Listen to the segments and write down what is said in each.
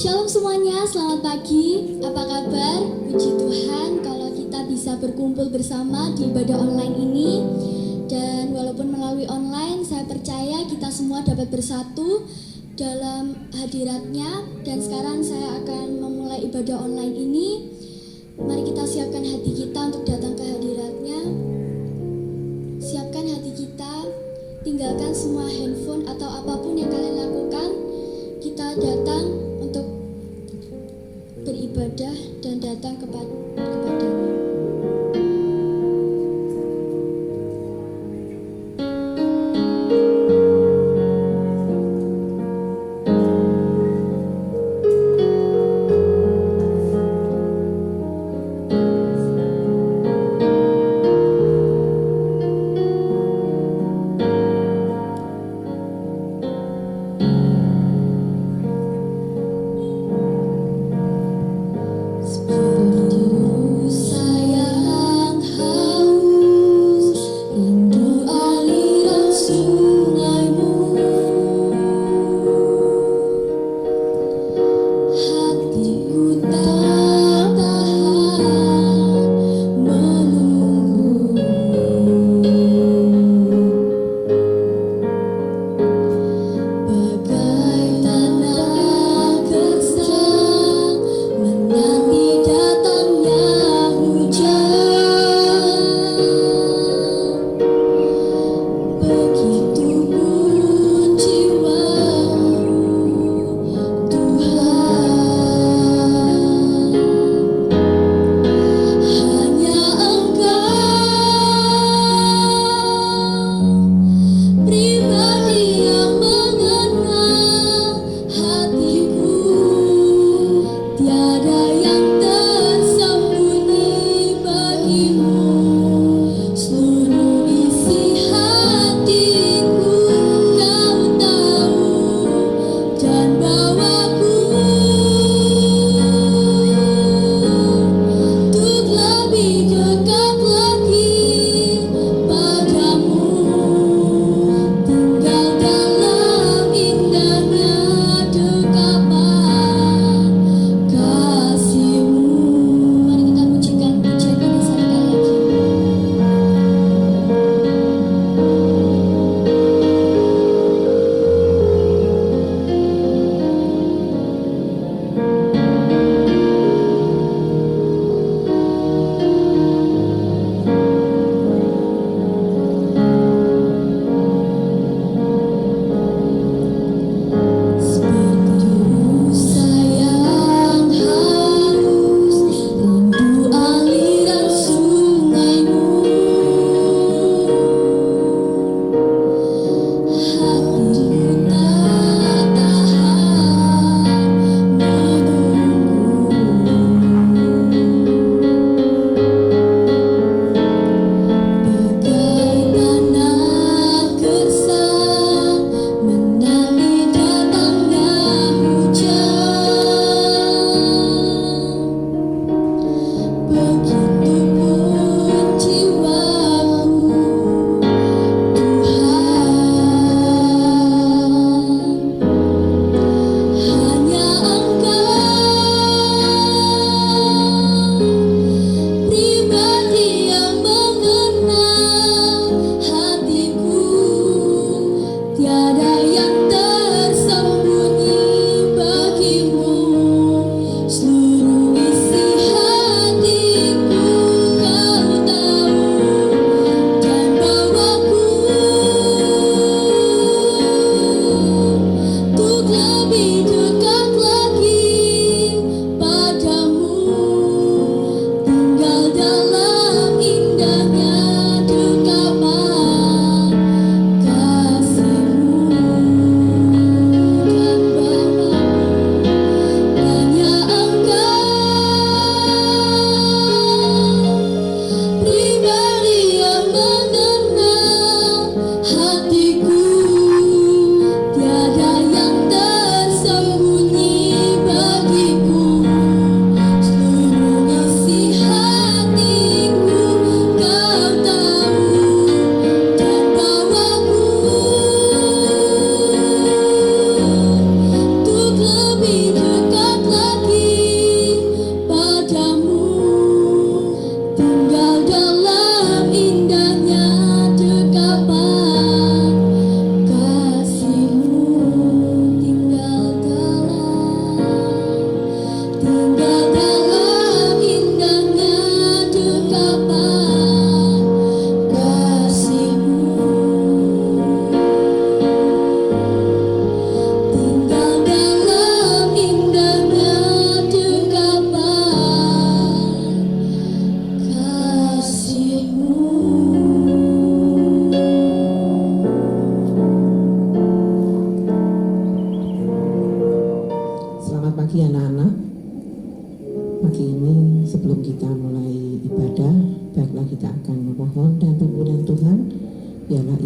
Shalom semuanya, selamat pagi. Apa kabar? Puji Tuhan kalau kita bisa berkumpul bersama di ibadah online ini. Dan walaupun melalui online, saya percaya kita semua dapat bersatu dalam hadiratnya. Dan sekarang saya akan memulai ibadah online ini. Mari kita siapkan hati kita untuk datang ke hadiratnya. Siapkan hati kita, tinggalkan semua handphone atau apapun yang kalian lakukan. Kita datang untuk beribadah dan datang kepadanya. Seperti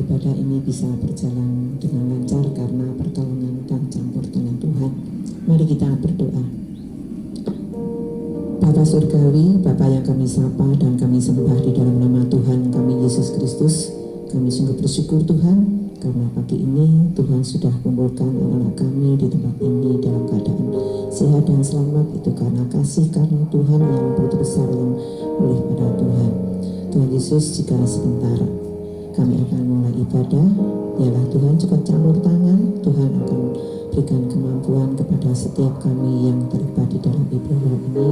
ibadah ini bisa berjalan dengan lancar karena pertolongan dan campur tangan Tuhan. Mari kita berdoa. Bapa Surgawi, Bapa yang kami sapa dan kami sembah di dalam nama Tuhan kami Yesus Kristus, kami sungguh bersyukur Tuhan karena pagi ini Tuhan sudah kumpulkan anak-anak kami di tempat ini dalam keadaan sehat dan selamat. Itu karena kasih karena Tuhan yang begitu besar yang oleh pada Tuhan. Tuhan Yesus, jika sebentar kami akan mulai ibadah, biarlah Tuhan juga campur tangan. Tuhan akan berikan kemampuan kepada setiap kami yang terlibat di dalam ibadah ini,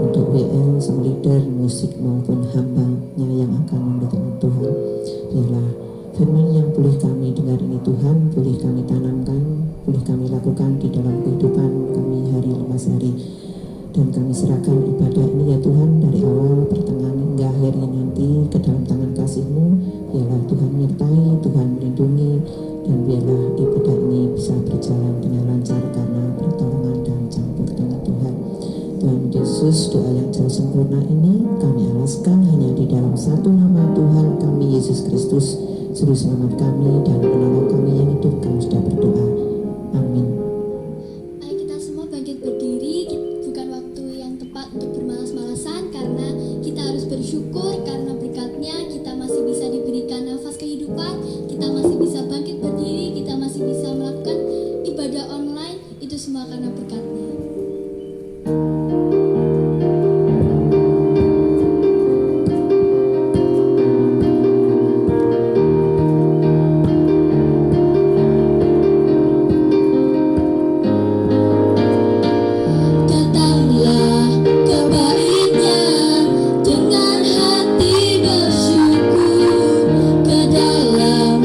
untuk WL, sang leader, musik maupun hambanya yang akan memberitakan Tuhan. Biarlah firman yang boleh kami dengar ini Tuhan, boleh kami tanamkan, boleh kami lakukan di dalam kehidupan kami hari lepas hari. Dan kami serahkan ibadah ini ya Tuhan, dari awal, pertengahan hingga akhirnya nanti ke dalam tangan kasih-Mu. Biarlah Tuhan menyertai, Tuhan melindungi, dan biarlah ibadah ini bisa berjalan dengan lancar karena pertolongan dan campur tangan Tuhan. Tuhan Yesus, doa yang jauh sempurna ini kami alaskan hanya di dalam satu nama Tuhan kami Yesus Kristus, Juru Selamat kami dan Penolong kami yang hidup. Kami sudah berdoa. Amin. Ayo kita semua bangkit berdiri. Bukan waktu yang tepat untuk bermalas-malasan, karena kita harus bersyukur karena berkatnya kita masih bisa diberikan nafas kehidupan, kita masih bisa bangkit berdiri, kita masih bisa melakukan ibadah online. Itu semua karena berkatnya. Ke dalam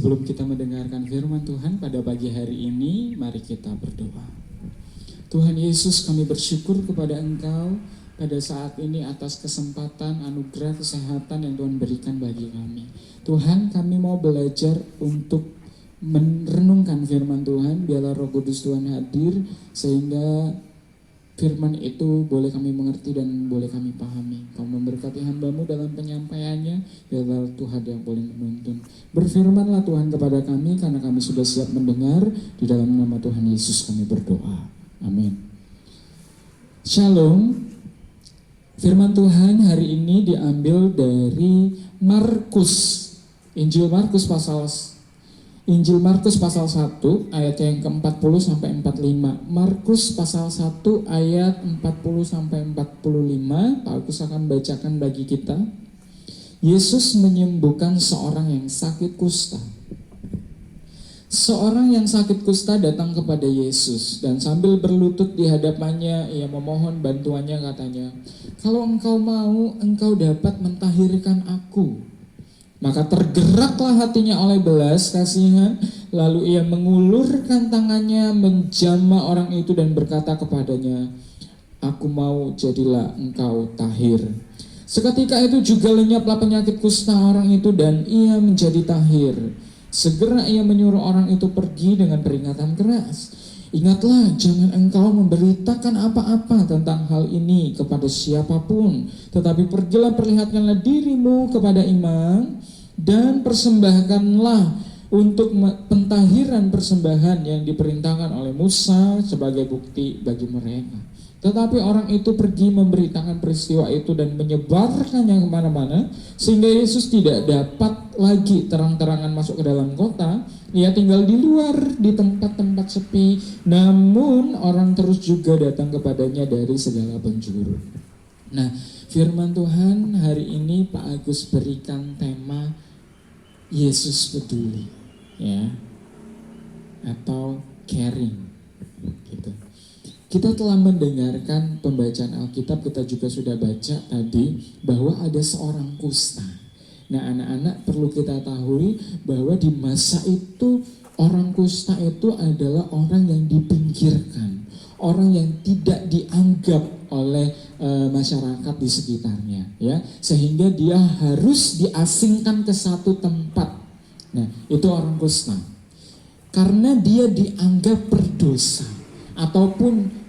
Sebelum kita mendengarkan firman Tuhan pada pagi hari ini, mari kita berdoa. Tuhan Yesus, kami bersyukur kepada Engkau pada saat ini atas kesempatan, anugerah, kesehatan yang Tuhan berikan bagi kami. Tuhan, kami mau belajar untuk merenungkan firman Tuhan. Biarlah Roh Kudus Tuhan hadir sehingga firman itu boleh kami mengerti dan boleh kami pahami. Kau memberkati hamba-Mu dalam penyampaiannya. Biarlah Tuhan yang boleh menuntun. Berfirmanlah Tuhan kepada kami karena kami sudah siap mendengar. Di dalam nama Tuhan Yesus kami berdoa. Amin. Shalom. Firman Tuhan hari ini diambil dari Markus. Injil Markus pasal 1 ayat yang ke-40 sampai 45. Markus pasal 1 ayat 40 sampai 45. Pak Agus akan bacakan bagi kita. Yesus menyembuhkan seorang yang sakit kusta. Seorang yang sakit kusta datang kepada Yesus dan sambil berlutut di hadapannya ia memohon bantuannya, katanya, "Kalau engkau mau, engkau dapat mentahirkan aku." Maka tergeraklah hatinya oleh belas kasihan, lalu ia mengulurkan tangannya menjamah orang itu dan berkata kepadanya, "Aku mau, jadilah engkau tahir." Seketika itu juga lenyaplah penyakit kusta orang itu dan ia menjadi tahir. Segera ia menyuruh orang itu pergi dengan peringatan keras. "Ingatlah, jangan engkau memberitakan apa-apa tentang hal ini kepada siapapun, tetapi pergilah perlihatkanlah dirimu kepada imam dan persembahkanlah untuk pentahiran persembahan yang diperintahkan oleh Musa sebagai bukti bagi mereka." Tetapi orang itu pergi memberitakan peristiwa itu dan menyebarkannya kemana-mana, sehingga Yesus tidak dapat lagi terang-terangan masuk ke dalam kota. Ia tinggal di luar di tempat-tempat sepi, namun orang terus juga datang kepadanya dari segala penjuru. Nah, firman Tuhan hari ini Pak Agus berikan tema Yesus peduli, ya, atau caring, gitu. Kita telah mendengarkan pembacaan Alkitab, kita juga sudah baca tadi bahwa ada seorang kusta. Nah, anak-anak perlu kita tahu bahwa di masa itu orang kusta itu adalah orang yang dipinggirkan, orang yang tidak dianggap oleh masyarakat di sekitarnya, ya, sehingga dia harus diasingkan ke satu tempat. Nah, itu orang kusta. Karena dia dianggap berdosa ataupun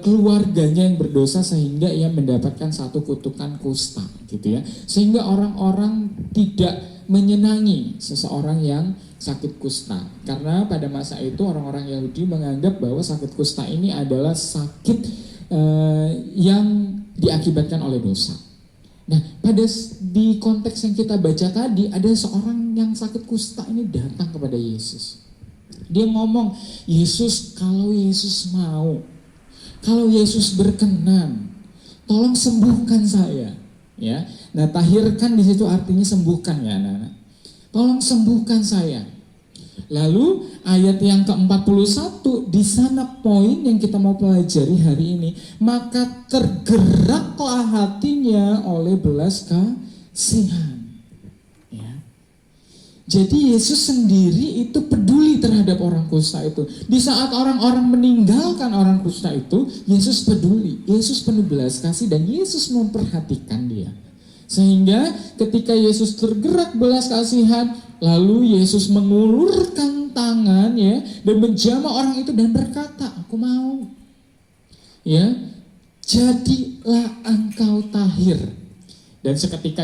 keluarganya yang berdosa, sehingga ia mendapatkan satu kutukan kusta, gitu ya. Sehingga orang-orang tidak menyenangi seseorang yang sakit kusta. Karena pada masa itu orang-orang Yahudi menganggap bahwa sakit kusta ini adalah sakit yang diakibatkan oleh dosa. Nah, di konteks yang kita baca tadi, ada seorang yang sakit kusta ini datang kepada Yesus. Dia ngomong, "Yesus, kalau Yesus mau, kalau Yesus berkenan, tolong sembuhkan saya." Ya, nah tahirkan di situ artinya sembuhkan, ya anak-anak. Tolong sembuhkan saya. Lalu ayat yang ke-41, di sana poin yang kita mau pelajari hari ini. Maka tergeraklah hatinya oleh belas kasihan. Jadi Yesus sendiri itu peduli terhadap orang kusta itu. Di saat orang-orang meninggalkan orang kusta itu, Yesus peduli. Yesus penuh belas kasih dan Yesus memperhatikan dia. Sehingga ketika Yesus tergerak belas kasihan, lalu Yesus mengulurkan tangan, ya, dan menjamah orang itu dan berkata, "Aku mau." Ya, jadilah engkau tahir. Dan seketika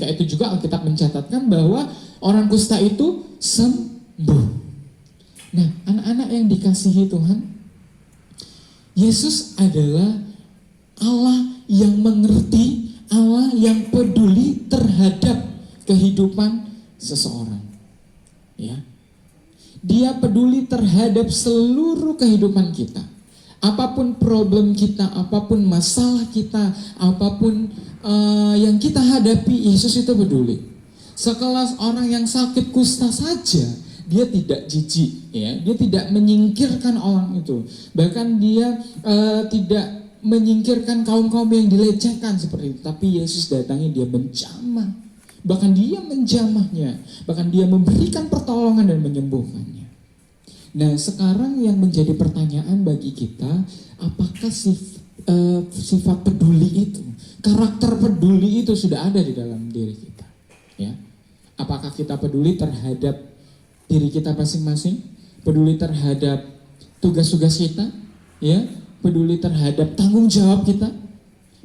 itu juga Alkitab mencatatkan bahwa orang kusta itu sembuh. Nah, anak-anak yang dikasihi Tuhan, Yesus adalah Allah yang mengerti, Allah yang peduli terhadap kehidupan seseorang. Ya. Dia peduli terhadap seluruh kehidupan kita. Apapun problem kita, apapun masalah kita, apapun yang kita hadapi, Yesus itu peduli. Sekelas orang yang sakit kusta saja, dia tidak jijik, ya, dia tidak menyingkirkan orang itu. Bahkan dia tidak menyingkirkan kaum-kaum yang dilecehkan seperti itu. Tapi Yesus datangi, dia menjamah, Bahkan dia menjamahnya, bahkan dia memberikan pertolongan dan menyembuhkannya. Nah, sekarang yang menjadi pertanyaan bagi kita, apakah sifat peduli itu, karakter peduli itu sudah ada di dalam diri kita? Ya, apakah kita peduli terhadap diri kita masing-masing, peduli terhadap tugas-tugas kita, ya, peduli terhadap tanggung jawab kita?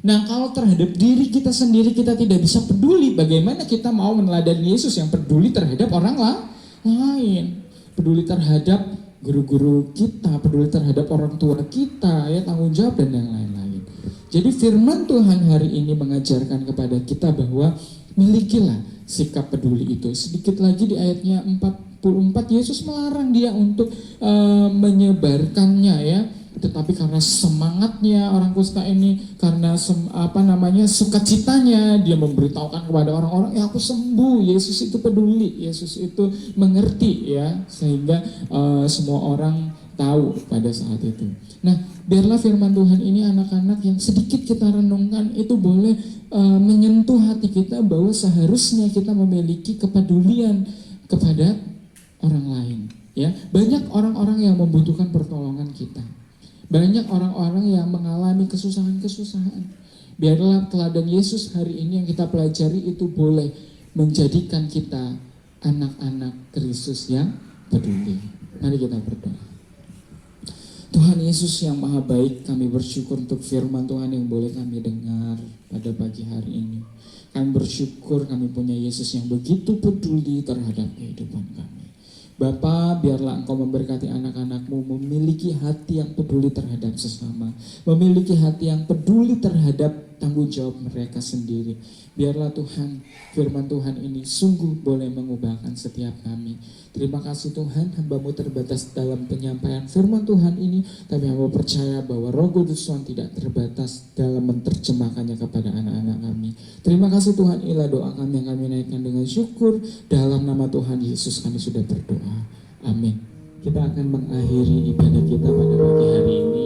Nah, kalau terhadap diri kita sendiri kita tidak bisa peduli, bagaimana kita mau meneladani Yesus yang peduli terhadap orang lain, peduli terhadap guru-guru kita, peduli terhadap orang tua kita, ya, tanggung jawab dan yang lain-lain. Jadi firman Tuhan hari ini mengajarkan kepada kita bahwa milikilah sikap peduli itu. Sedikit lagi di ayatnya 44, Yesus melarang dia untuk menyebarkannya, ya. Tetapi karena semangatnya orang kusta ini, karena sukacitanya, dia memberitahukan kepada orang-orang, ya aku sembuh. Yesus itu peduli, Yesus itu mengerti, ya, sehingga semua orang tahu pada saat itu. Nah, biarlah firman Tuhan ini anak-anak yang sedikit kita renungkan itu boleh menyentuh hati kita bahwa seharusnya kita memiliki kepedulian kepada orang lain, ya. Banyak orang-orang yang membutuhkan pertolongan kita. Banyak orang-orang yang mengalami kesusahan-kesusahan. Biarlah teladan Yesus hari ini yang kita pelajari itu boleh menjadikan kita anak-anak Kristus yang peduli. Mari kita berdoa. Tuhan Yesus yang maha baik, kami bersyukur untuk firman Tuhan yang boleh kami dengar pada pagi hari ini. Kami bersyukur kami punya Yesus yang begitu peduli terhadap kehidupan kami. Bapa, biarlah Engkau memberkati anak-anak-Mu memiliki hati yang peduli terhadap sesama, memiliki hati yang peduli terhadap tanggung jawab mereka sendiri. Biarlah Tuhan, firman Tuhan ini sungguh boleh mengubahkan setiap kami. Terima kasih Tuhan, hamba-Mu terbatas dalam penyampaian firman Tuhan ini, tapi hamba percaya bahwa Roh Kudus Tuhan tidak terbatas dalam menerjemahkannya kepada anak-anak kami. Terima kasih Tuhan, inilah doa kami yang kami naikkan dengan syukur. Dalam nama Tuhan Yesus kami sudah berdoa. Amin. Kita akan mengakhiri ibadah kita pada pagi hari ini.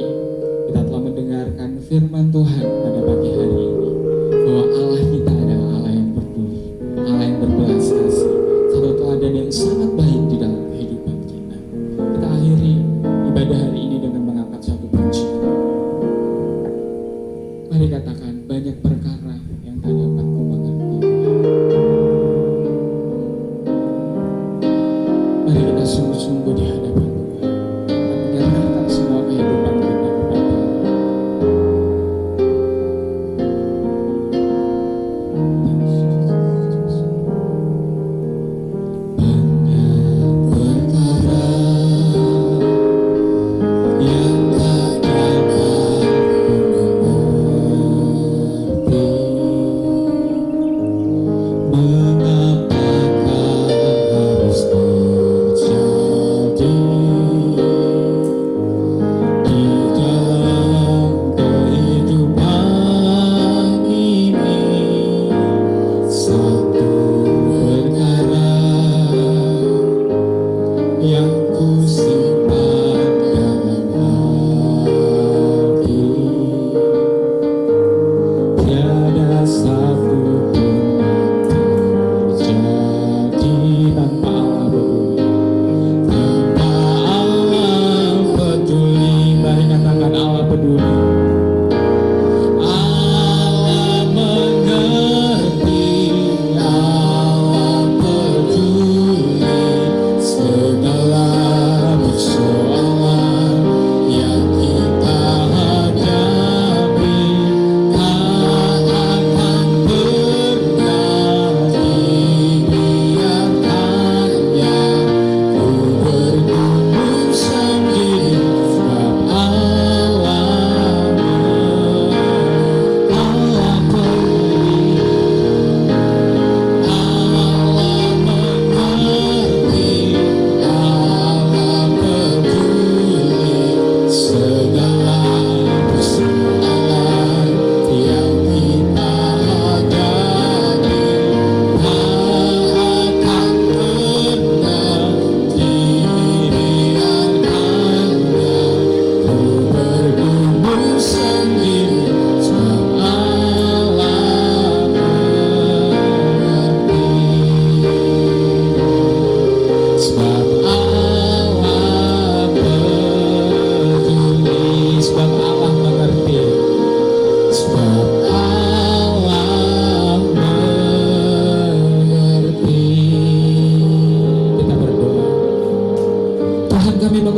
Kita telah mendengarkan firman Tuhan pada pagi hari ini, bahwa Allah kita adalah Allah yang peduli, Allah yang berbelas kasih. Satu teladan yang sangat baik di dalam kehidupan kita. Kita akhiri ibadah hari ini dengan mengangkat satu pujian. Mari katakan, banyak perkara yang tak dapat ku mengerti. Mari kita sungguh-sungguh di hadapan Tuhan, kita menyerahkan semua kehidupan kita kepada Allah. Banyak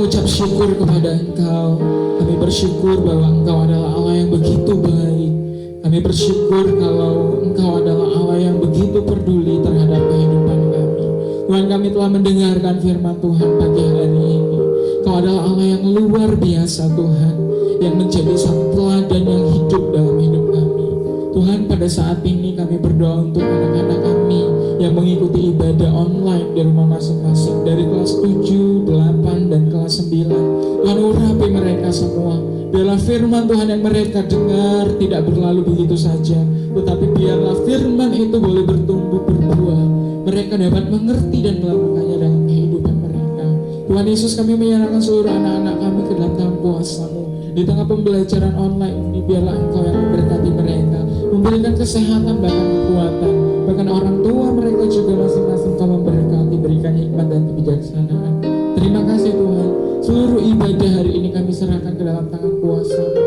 mengucap syukur kepada Engkau. Kami bersyukur bahwa Engkau adalah Allah yang begitu baik. Kami bersyukur kalau Engkau adalah Allah yang begitu peduli terhadap kehidupan kami. Tuhan, kami telah mendengarkan firman Tuhan pagi hari ini. Kau adalah Allah yang luar biasa Tuhan, yang menjadi satu teladan yang hidup dalam hidup kami. Tuhan, pada saat ini kami berdoa untuk anak-anak kami yang mengikuti ibadah online di rumah masing-masing dari kelas 7, 8, dan kelas 9. Tuhan, urapi mereka semua. Biarlah firman Tuhan yang mereka dengar tidak berlalu begitu saja, tetapi biarlah firman itu boleh bertumbuh berbuah. Mereka dapat mengerti dan melakukannya dalam kehidupan mereka. Tuhan Yesus, kami menyerahkan seluruh anak-anak kami ke dalam tangan kuasa-Mu. Di tengah pembelajaran online ini, biarlah Engkau yang memberkati mereka, memberikan kesehatan bahkan kekuatan. Bahkan orang tua mereka juga masing-masing Kau memberkati, berikan hikmat dan kebijaksanaan. Terima kasih Tuhan. Seluruh ibadah hari ini kami serahkan ke dalam tangan kuasa-Mu.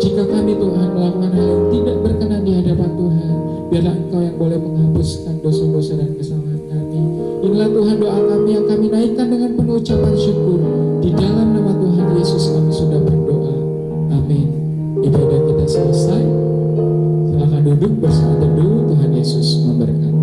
Jika kami Tuhan melakukan hal yang tidak berkenan di hadapan Tuhan, biarlah Engkau yang boleh menghapuskan dosa-dosa dan kesalahan kami. Inilah Tuhan doa kami yang kami naikkan dengan penuh ucapan syukur. Di dalam nama Tuhan Yesus kami sudah berdoa. Amin. Ibadah kita selesai. Silakan duduk bersama teduh. Tuhan Yesus memberkati.